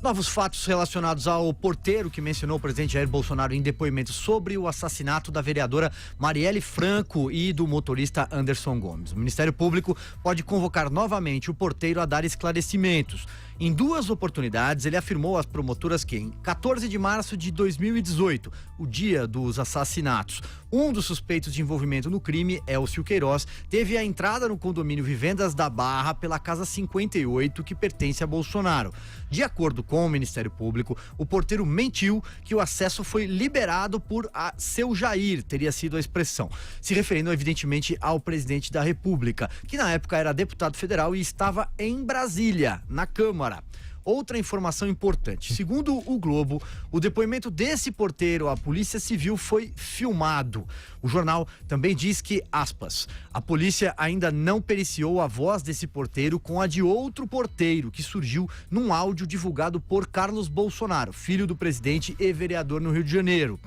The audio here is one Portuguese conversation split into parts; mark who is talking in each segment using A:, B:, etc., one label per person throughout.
A: Novos fatos relacionados ao porteiro que mencionou o presidente Jair Bolsonaro em depoimento sobre o assassinato da vereadora Marielle Franco e do motorista Anderson Gomes. O Ministério Público pode convocar novamente o porteiro a dar esclarecimentos. Em 2 oportunidades, ele afirmou às promotoras que, em 14 de março de 2018, o dia dos assassinatos, um dos suspeitos de envolvimento no crime, Elcio Queiroz, teve a entrada no condomínio Vivendas da Barra pela Casa 58, que pertence a Bolsonaro. De acordo com o Ministério Público, o porteiro mentiu que o acesso foi liberado por seu Jair, teria sido a expressão, se referindo evidentemente ao presidente da República, que na época era deputado federal e estava em Brasília, na Câmara. Outra informação importante, segundo o Globo, o depoimento desse porteiro à Polícia Civil foi filmado. O jornal também diz que, aspas, a polícia ainda não periciou a voz desse porteiro com a de outro porteiro que surgiu num áudio divulgado por Carlos Bolsonaro, filho do presidente e vereador no Rio de Janeiro.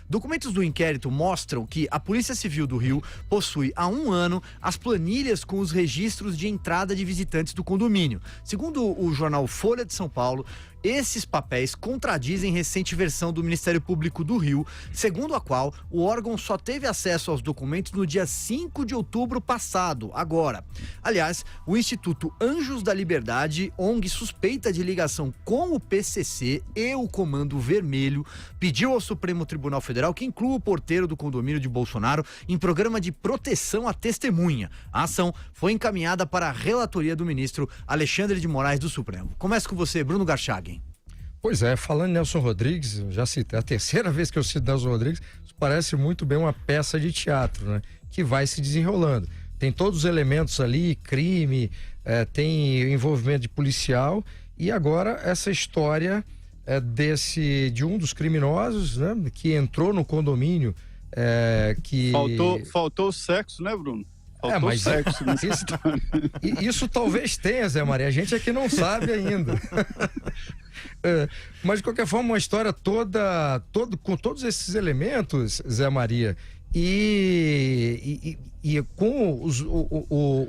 A: Documentos do inquérito mostram que a Polícia Civil do Rio possui há 1 ano as planilhas com os registros de entrada de visitantes do condomínio. Segundo o jornal Folha de São Paulo, esses papéis contradizem recente versão do Ministério Público do Rio, segundo a qual o órgão só teve acesso aos documentos no dia 5 de outubro passado, agora. Aliás, o Instituto Anjos da Liberdade, ONG suspeita de ligação com o PCC e o Comando Vermelho, pediu ao Supremo Tribunal Federal que inclua o porteiro do condomínio de Bolsonaro em programa de proteção à testemunha. A ação foi encaminhada para a relatoria do ministro Alexandre de Moraes do Supremo. Começo com você, Bruno Garchagin.
B: Pois é, falando em Nelson Rodrigues, eu já citei, é a terceira vez que eu cito Nelson Rodrigues, isso parece muito bem uma peça de teatro, né? Que vai se desenrolando. Tem todos os elementos ali, crime, tem envolvimento de policial, e agora essa história de um dos criminosos, né? Que entrou no condomínio, que...
C: Faltou sexo, né, Bruno?
B: Mas isso talvez tenha, Zé Maria, a gente é que não sabe ainda. Mas de qualquer forma, uma história toda com todos esses elementos, Zé Maria, e com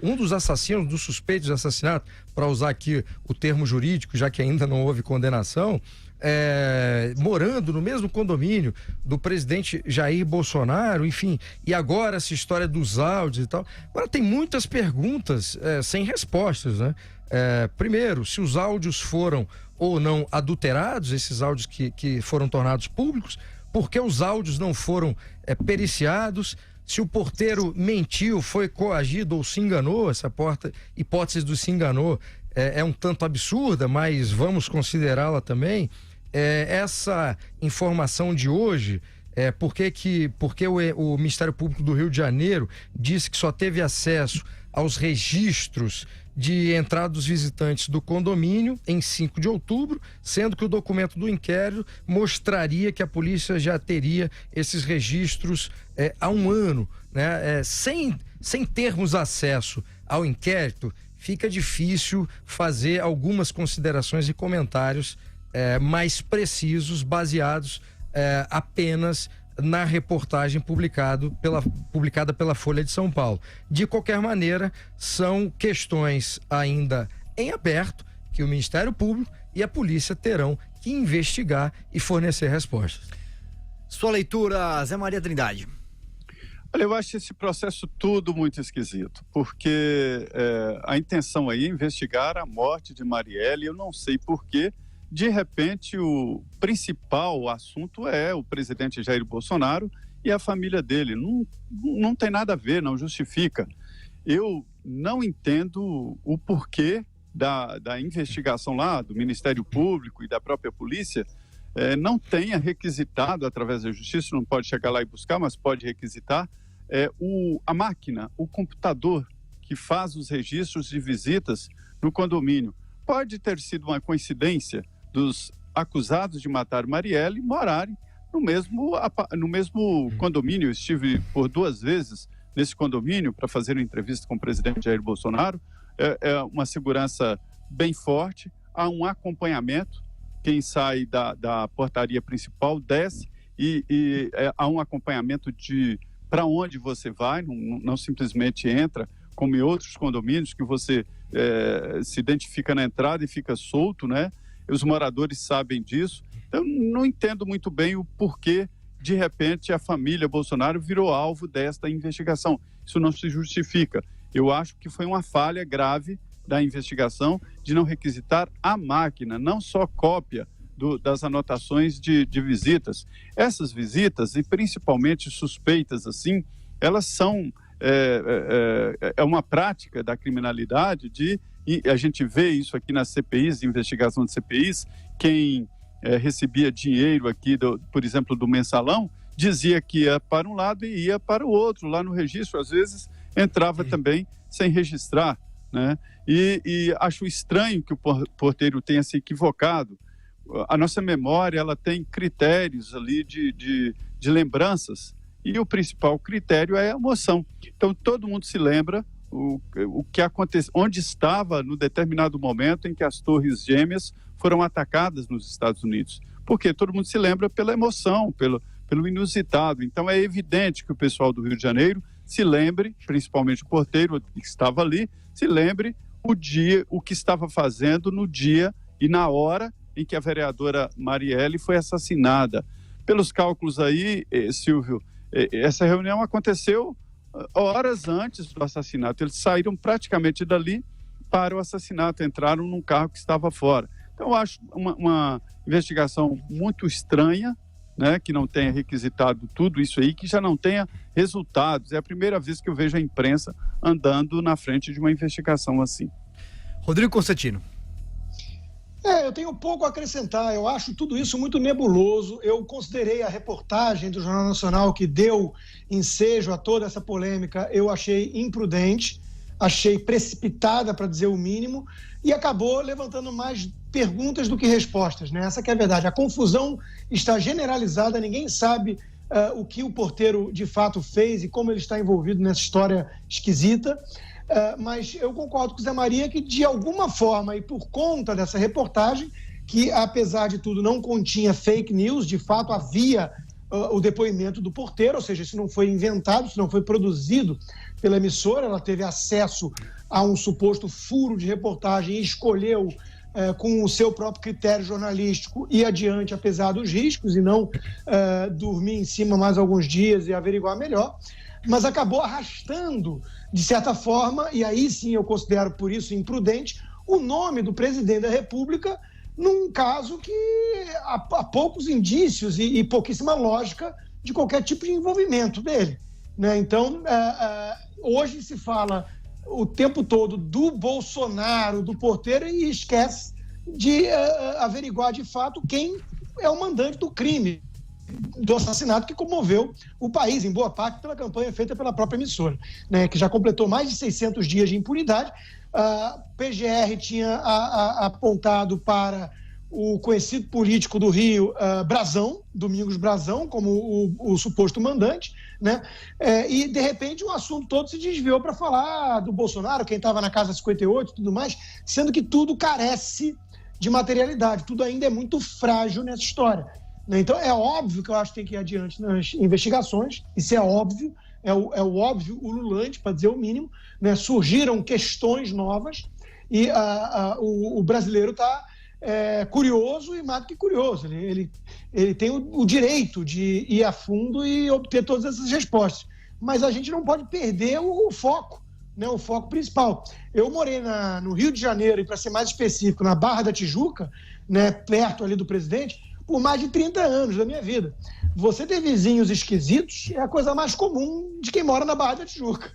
B: um dos assassinos, dos suspeitos de assassinato, para usar aqui o termo jurídico, já que ainda não houve condenação, morando no mesmo condomínio do presidente Jair Bolsonaro, enfim, e agora essa história dos áudios e tal. Agora tem muitas perguntas sem respostas, né? Primeiro, se os áudios foram ou não adulterados, esses áudios que foram tornados públicos, por que os áudios não foram periciados, se o porteiro mentiu, foi coagido ou se enganou, essa hipótese do se enganou é um tanto absurda, mas vamos considerá-la também. Essa informação de hoje, porque o Ministério Público do Rio de Janeiro disse que só teve acesso aos registros de entrada dos visitantes do condomínio em 5 de outubro, sendo que o documento do inquérito mostraria que a polícia já teria esses registros há 1 ano, né? Sem termos acesso ao inquérito, fica difícil fazer algumas considerações e comentários mais precisos, baseados apenas na reportagem publicada pela Folha de São Paulo. De qualquer maneira, são questões ainda em aberto que o Ministério Público e a polícia terão que investigar e fornecer respostas.
A: Sua leitura, Zé Maria Trindade.
C: Olha, eu acho esse processo tudo muito esquisito, porque a intenção aí é investigar a morte de Marielle. Eu não sei por que, de repente, o principal assunto é o presidente Jair Bolsonaro e a família dele. Não tem nada a ver, não justifica. Eu não entendo o porquê da investigação lá, do Ministério Público e da própria polícia, não tenha requisitado através da justiça, não pode chegar lá e buscar, mas pode requisitar, a máquina, o computador que faz os registros de visitas no condomínio. Pode ter sido uma coincidência dos acusados de matar Marielle morarem no mesmo condomínio. Eu estive por 2 vezes nesse condomínio para fazer uma entrevista com o presidente Jair Bolsonaro. É uma segurança bem forte, há um acompanhamento. Quem sai da portaria principal desce e há um acompanhamento de para onde você vai, não simplesmente entra, como em outros condomínios que você se identifica na entrada e fica solto, né? os moradores sabem disso. Então, não entendo muito bem o porquê, de repente, a família Bolsonaro virou alvo desta investigação. Isso não se justifica. Eu acho que foi uma falha grave da investigação de não requisitar a máquina, não só cópia das anotações de visitas. Essas visitas, e principalmente suspeitas assim, elas são uma prática da criminalidade e a gente vê isso aqui nas CPIs, investigação de CPIs, quem recebia dinheiro aqui, por exemplo, do mensalão, dizia que ia para um lado e ia para o outro, lá no registro, às vezes entrava também sem registrar, né? E acho estranho que o porteiro tenha se equivocado. A nossa memória, ela tem critérios ali de lembranças, e o principal critério é a emoção. Então, todo mundo se lembra o que aconteceu, onde estava no determinado momento em que as Torres Gêmeas foram atacadas nos Estados Unidos. Porque todo mundo se lembra pela emoção, pelo inusitado. Então, é evidente que o pessoal do Rio de Janeiro se lembre, principalmente o porteiro que estava ali, se lembre o que estava fazendo no dia e na hora em que a vereadora Marielle foi assassinada. Pelos cálculos aí, Silvio, essa reunião aconteceu horas antes do assassinato. Eles saíram praticamente dali para o assassinato, entraram num carro que estava fora. Então, eu acho uma investigação muito estranha, né, que não tenha requisitado tudo isso aí, que já não tenha resultados. É a primeira vez que eu vejo a imprensa andando na frente de uma investigação assim.
A: Rodrigo Constantino.
D: Eu tenho pouco a acrescentar. Eu acho tudo isso muito nebuloso. Eu considerei a reportagem do Jornal Nacional que deu ensejo a toda essa polêmica, eu achei imprudente, achei precipitada, para dizer o mínimo, e acabou levantando mais perguntas do que respostas, né? Essa que é a verdade. A confusão está generalizada, ninguém sabe o que o porteiro de fato fez e como ele está envolvido nessa história esquisita. Mas eu concordo com o Zé Maria que, de alguma forma, e por conta dessa reportagem, que apesar de tudo não continha fake news, de fato havia o depoimento do porteiro, ou seja, isso não foi inventado, isso não foi produzido pela emissora, ela teve acesso a um suposto furo de reportagem e escolheu, com o seu próprio critério jornalístico, ir adiante apesar dos riscos e não dormir em cima mais alguns dias e averiguar melhor, mas acabou arrastando, de certa forma, e aí sim eu considero por isso imprudente, o nome do presidente da República num caso que há poucos indícios e pouquíssima lógica de qualquer tipo de envolvimento dele, né? Então, hoje se fala o tempo todo do Bolsonaro, do porteiro, e esquece de averiguar de fato quem é o mandante do crime, do assassinato que comoveu o país, em boa parte pela campanha feita pela própria emissora, né, que já completou mais de 600 dias de impunidade. A PGR tinha apontado para o conhecido político do Rio, Brazão, Domingos Brazão, como o suposto mandante, né? E, de repente, o assunto todo se desviou para falar do Bolsonaro, quem estava na Casa 58 e tudo mais, sendo que tudo carece de materialidade, tudo ainda é muito frágil nessa história. Então, é óbvio que eu acho que tem que ir adiante nas investigações, isso é óbvio, é o óbvio ululante, para dizer o mínimo, né? Surgiram questões novas e o brasileiro está curioso, e mais do que curioso, ele tem o direito de ir a fundo e obter todas essas respostas, mas a gente não pode perder o foco, né? O foco principal. Eu morei no Rio de Janeiro, e para ser mais específico, na Barra da Tijuca, né, perto ali do Presidente, por mais de 30 anos da minha vida. Você ter vizinhos esquisitos é a coisa mais comum de quem mora na Barra da Tijuca.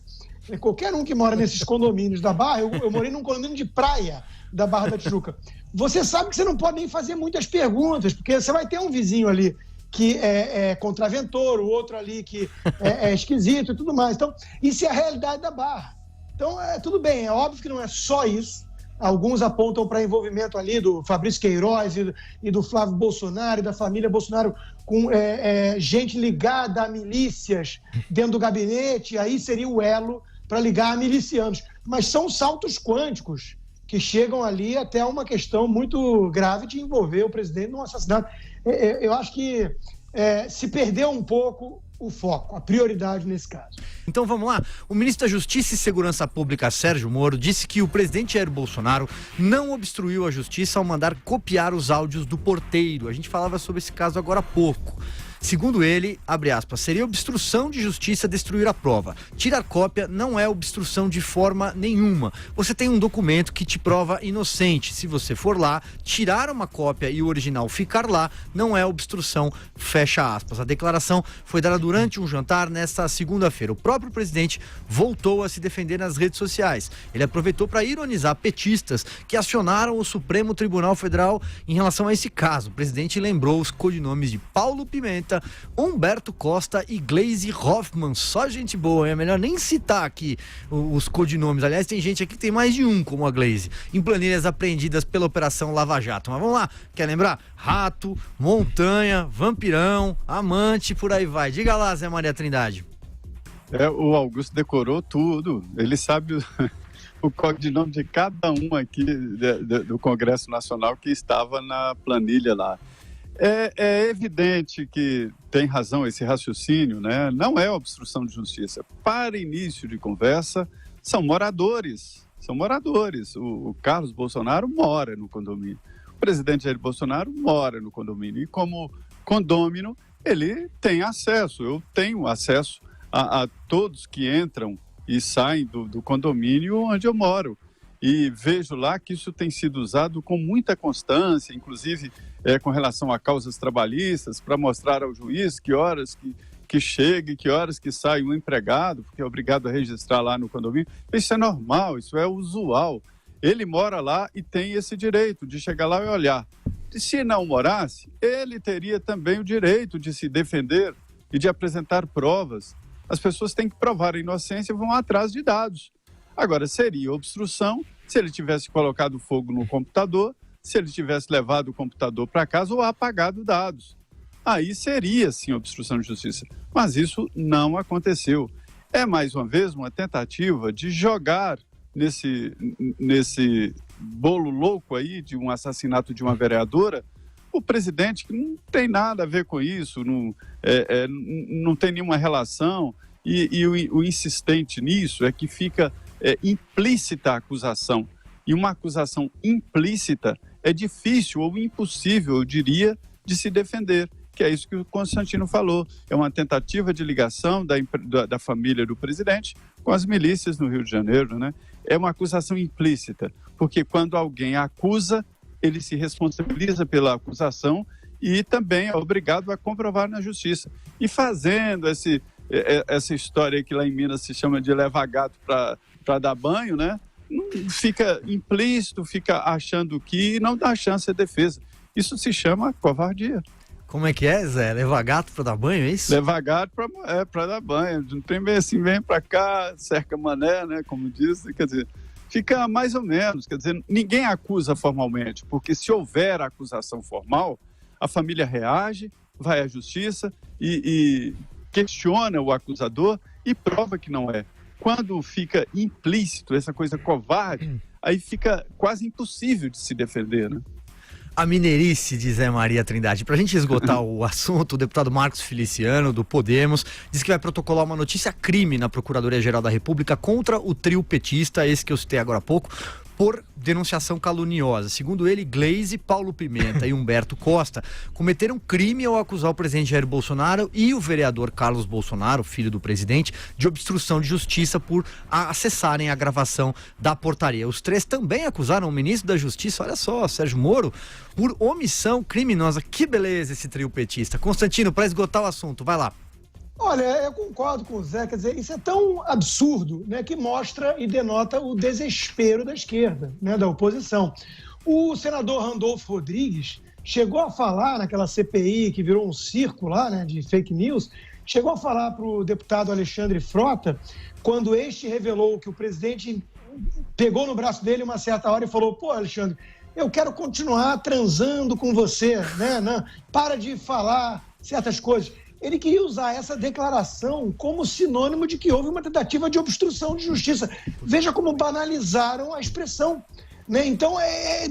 D: Qualquer um que mora nesses condomínios da Barra, eu morei num condomínio de praia da Barra da Tijuca, você sabe que você não pode nem fazer muitas perguntas, porque você vai ter um vizinho ali que é contraventor, o outro ali que é esquisito e tudo mais. Então, isso é a realidade da Barra. Então, tudo bem, é óbvio que não é só isso. Alguns apontam para envolvimento ali do Fabrício Queiroz e do Flávio Bolsonaro e da família Bolsonaro com gente ligada a milícias dentro do gabinete, aí seria o elo para ligar a milicianos. Mas são saltos quânticos que chegam ali até uma questão muito grave de envolver o presidente num assassinato. Eu acho que se perdeu um pouco o foco, a prioridade nesse caso.
A: Então vamos lá. O ministro da Justiça e Segurança Pública, Sérgio Moro, disse que o presidente Jair Bolsonaro não obstruiu a justiça ao mandar copiar os áudios do porteiro. A gente falava sobre esse caso agora há pouco. Segundo ele, abre aspas, seria obstrução de justiça destruir a prova. Tirar cópia não é obstrução de forma nenhuma. Você tem um documento que te prova inocente. Se você for lá, tirar uma cópia e o original ficar lá, não é obstrução, fecha aspas. A declaração foi dada durante um jantar nesta segunda-feira. O próprio presidente voltou a se defender nas redes sociais. Ele aproveitou para ironizar petistas que acionaram o Supremo Tribunal Federal em relação a esse caso. O presidente lembrou os codinomes de Paulo Pimenta, Humberto Costa e Gleisi Hoffmann. Só gente boa, é melhor nem citar aqui os codinomes. Aliás, tem gente aqui que tem mais de um, como a Gleisi, em planilhas apreendidas pela Operação Lava Jato. Mas vamos lá, quer lembrar? Rato, Montanha, Vampirão, Amante, por aí vai. Diga lá, Zé Maria Trindade.
C: O Augusto decorou tudo. Ele sabe o codinome de cada um aqui do Congresso Nacional que estava na planilha lá. É evidente que tem razão esse raciocínio, né? Não é obstrução de justiça. Para início de conversa, são moradores. O Carlos Bolsonaro mora no condomínio. O presidente Jair Bolsonaro mora no condomínio. E como condômino, ele tem acesso. Eu tenho acesso a todos que entram e saem do condomínio onde eu moro. E vejo lá que isso tem sido usado com muita constância, inclusive com relação a causas trabalhistas, para mostrar ao juiz que horas que chega e que horas que sai um empregado, porque é obrigado a registrar lá no condomínio. Isso é normal, isso é usual. Ele mora lá e tem esse direito de chegar lá e olhar. E se não morasse, ele teria também o direito de se defender e de apresentar provas. As pessoas têm que provar a inocência e vão atrás de dados. Agora, seria obstrução se ele tivesse colocado fogo no computador, se ele tivesse levado o computador para casa ou apagado dados. Aí seria, sim, obstrução de justiça. Mas isso não aconteceu. É, mais uma vez, uma tentativa de jogar nesse bolo louco aí de um assassinato de uma vereadora, o presidente, que não tem nada a ver com isso, não tem nenhuma relação, e o insistente nisso é que fica implícita a acusação. E uma acusação implícita é difícil ou impossível, eu diria, de se defender, que é isso que o Constantino falou. É uma tentativa de ligação da família do presidente com as milícias no Rio de Janeiro, né? É uma acusação implícita, porque quando alguém acusa, ele se responsabiliza pela acusação e também é obrigado a comprovar na justiça. E fazendo essa história que lá em Minas se chama de levar gato para dar banho, né? Fica implícito, fica achando que não dá chance à defesa. Isso se chama covardia.
A: Como é que é, Zé? Levar gato para dar banho, é isso?
C: Levar gato para dar banho. Não tem bem assim, vem para cá, cerca mané, né? Como diz, quer dizer, fica mais ou menos. Quer dizer, ninguém acusa formalmente, porque se houver acusação formal, a família reage, vai à justiça e questiona o acusador e prova que não é. Quando fica implícito essa coisa covarde, aí fica quase impossível de se defender, né?
A: A mineirice de Zé Maria Trindade. Para a gente esgotar o assunto, o deputado Marcos Feliciano, do Podemos, diz que vai protocolar uma notícia-crime na Procuradoria-Geral da República contra o trio petista, esse que eu citei agora há pouco, por denunciação caluniosa. Segundo ele, Gleisi, Paulo Pimenta e Humberto Costa cometeram crime ao acusar o presidente Jair Bolsonaro e o vereador Carlos Bolsonaro, filho do presidente, de obstrução de justiça por acessarem a gravação da portaria. Os três também acusaram o ministro da Justiça, olha só, Sérgio Moro, por omissão criminosa. Que beleza esse trio petista. Constantino, para esgotar o assunto, vai lá.
D: Olha, eu concordo com o Zé, quer dizer, isso é tão absurdo, né, que mostra e denota o desespero da esquerda, né, da oposição. O senador Randolfo Rodrigues chegou a falar naquela CPI que virou um circo lá, né, de fake news, chegou a falar para o deputado Alexandre Frota, quando este revelou que o presidente pegou no braço dele uma certa hora e falou: pô, Alexandre, eu quero continuar transando com você, né, não, para de falar certas coisas. Ele queria usar essa declaração como sinônimo de que houve uma tentativa de obstrução de justiça. Veja como banalizaram a expressão, né? Então,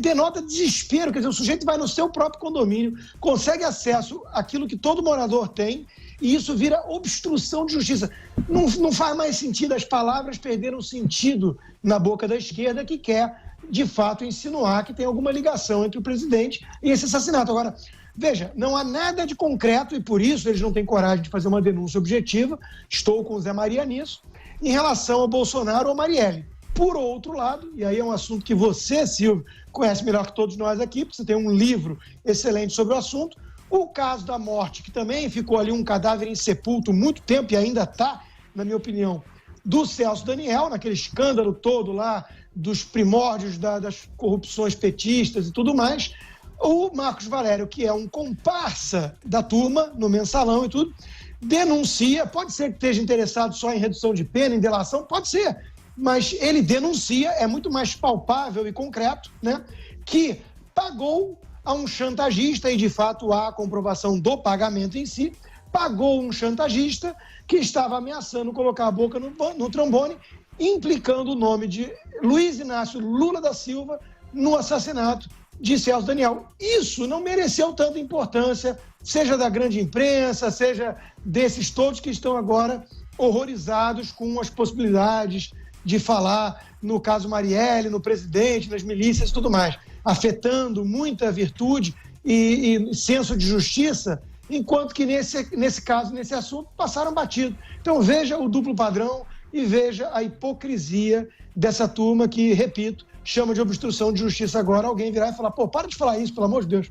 D: denota desespero. Quer dizer, o sujeito vai no seu próprio condomínio, consegue acesso àquilo que todo morador tem e isso vira obstrução de justiça. Não faz mais sentido, as palavras perderam sentido na boca da esquerda que quer, de fato, insinuar que tem alguma ligação entre o presidente e esse assassinato. Agora, veja, não há nada de concreto e por isso eles não têm coragem de fazer uma denúncia objetiva, estou com o Zé Maria nisso, em relação ao Bolsonaro ou Marielle. Por outro lado, e aí é um assunto que você, Silvio, conhece melhor que todos nós aqui, porque você tem um livro excelente sobre o assunto, o caso da morte, que também ficou ali um cadáver insepulto muito tempo e ainda está, na minha opinião, do Celso Daniel, naquele escândalo todo lá dos primórdios das corrupções petistas e tudo mais. O Marcos Valério, que é um comparsa da turma, no mensalão e tudo, denuncia, pode ser que esteja interessado só em redução de pena, em delação, pode ser, mas ele denuncia, é muito mais palpável e concreto, né, que pagou a um chantagista, e de fato há a comprovação do pagamento em si, pagou um chantagista que estava ameaçando colocar a boca no trombone, implicando o nome de Luiz Inácio Lula da Silva no assassinato de Celso Daniel. Isso não mereceu tanta importância, seja da grande imprensa, seja desses todos que estão agora horrorizados com as possibilidades de falar no caso Marielle, no presidente, nas milícias e tudo mais, afetando muita virtude e senso de justiça, enquanto que nesse caso, nesse assunto, passaram batido. Então veja o duplo padrão e veja a hipocrisia dessa turma que, repito, chama de obstrução de justiça agora. Alguém virar e falar, pô, para de falar isso, pelo amor de Deus.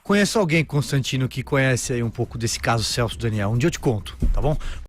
A: Conheço alguém, Constantino, que conhece aí um pouco desse caso Celso Daniel. Um dia eu te conto, tá bom?